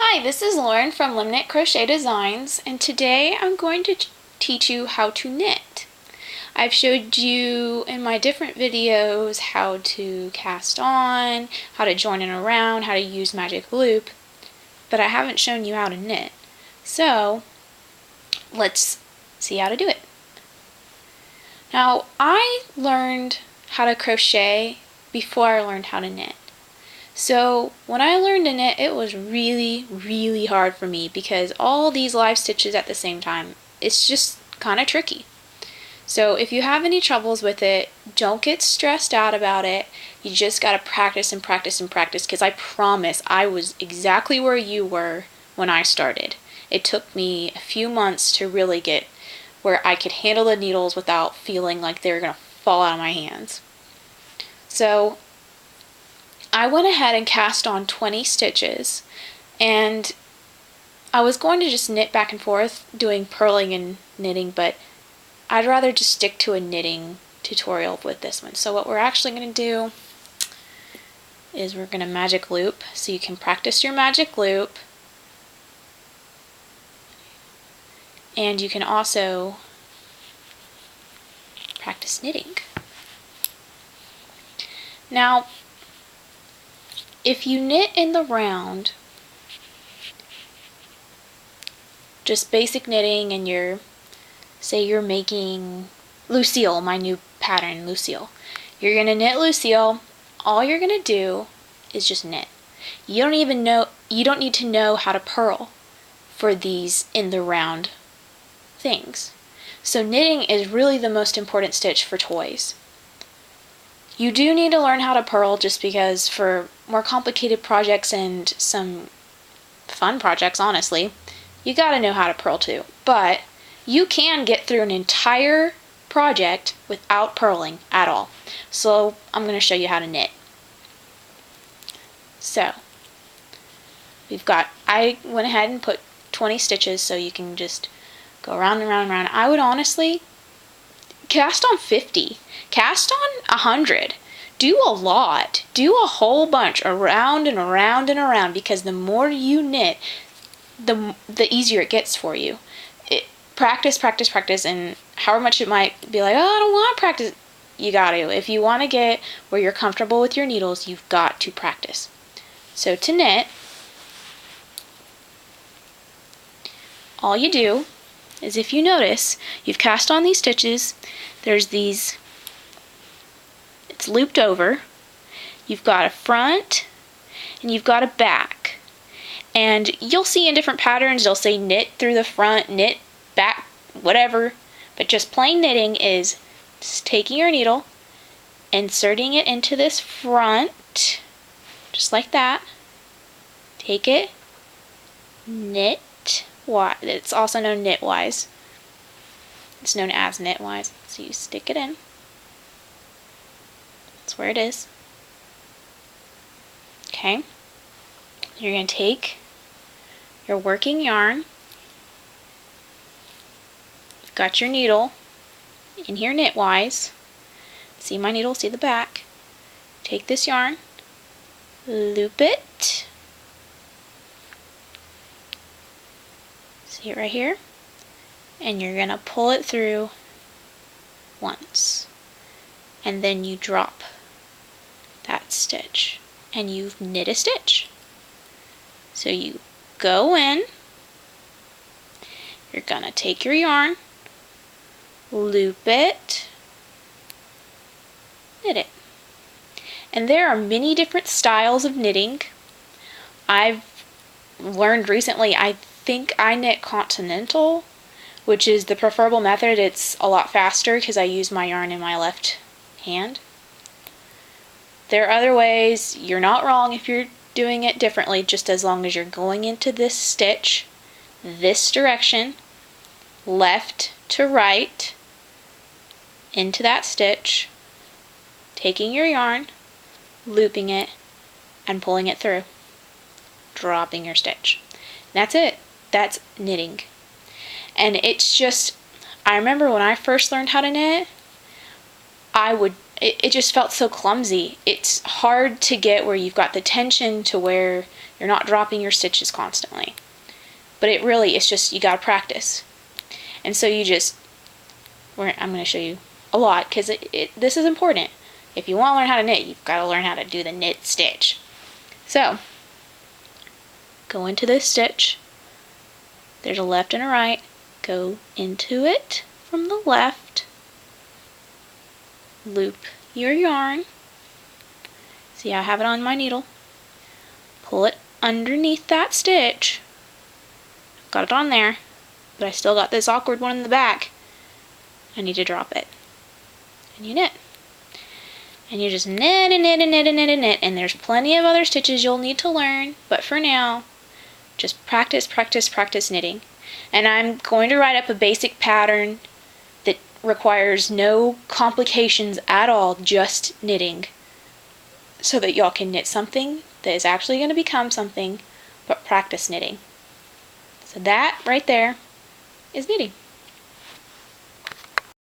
Hi, this is Lauren from lemknitcrochet Designs, and today I'm going to teach you how to knit. I've showed you in my different videos how to cast on, how to join in around, how to use magic loop, but I haven't shown you how to knit. So let's see how to do it. Now, I learned how to crochet before I learned how to knit. So when I learned to knit, it was really hard for me because all these live stitches at the same time, it's just kind of tricky. So if you have any troubles with it, don't get stressed out about it. You just got to practice and practice and practice, because I promise I was exactly where you were when I started. It took me a few months to really get where I could handle the needles without feeling like they were going to fall out of my hands. So I went ahead and cast on 20 stitches, and I was going to just knit back and forth doing purling and knitting, but I'd rather just stick to a knitting tutorial with this one. So what we're actually going to do is we're going to magic loop, so you can practice your magic loop, and you can also practice knitting. Now, if you knit in the round, just basic knitting, and say you're making Lucille, my new pattern, Lucille. You're going to knit Lucille. All you're going to do is just knit. You don't need to know how to purl for these in the round things. So knitting is really the most important stitch for toys. You do need to learn how to purl, just because for more complicated projects and some fun projects, honestly, you gotta know how to purl too. But you can get through an entire project without purling at all. So I'm going to show you how to knit. So I went ahead and put 20 stitches, so you can just go around and around and around. I would honestly cast on 50. Cast on 100. Do a lot. Do a whole bunch, around and around and around, because the more you knit, the easier it gets for you. Practice, and however much it might be like, oh, I don't want to practice. You got to. If you want to get where you're comfortable with your needles, you've got to practice. So to knit, all you do is, if you notice, you've cast on these stitches, there's these, it's looped over, you've got a front, and you've got a back. And you'll see in different patterns, they'll say knit through the front, knit back, whatever, but just plain knitting is just taking your needle, inserting it into this front, just like that, take it, knit, it's also known knitwise. It's known as knitwise. So you stick it in. That's where it is. Okay. You're going to take your working yarn. You've got your needle in here knitwise. See my needle, see the back. Take this yarn, loop it. See it right here? And you're going to pull it through once. And then you drop that stitch. And you've knit a stitch. So you go in. You're going to take your yarn, loop it, knit it. And there are many different styles of knitting. I've learned recently, I think I knit continental, which is the preferable method. It's a lot faster because I use my yarn in my left hand. There are other ways. You're not wrong if you're doing it differently, just as long as you're going into this stitch, this direction, left to right, into that stitch, taking your yarn, looping it, and pulling it through, dropping your stitch. That's it. That's knitting. And it's just, I remember when I first learned how to knit, it just felt so clumsy. It's hard to get where you've got the tension to where you're not dropping your stitches constantly. But it really, it's just, you gotta practice. And so you just, I'm going to show you a lot because this is important. If you want to learn how to knit, you've got to learn how to do the knit stitch. So, go into this stitch. There's a left and a right. Go into it from the left. Loop your yarn. See, I have it on my needle. Pull it underneath that stitch. Got it on there, but I still got this awkward one in the back. I need to drop it. And you knit. And you just knit and knit and knit and knit and knit. And there's plenty of other stitches you'll need to learn, but for now, just practice, practice, practice knitting. And I'm going to write up a basic pattern that requires no complications at all, just knitting, so that y'all can knit something that is actually going to become something, but practice knitting. So that right there is knitting.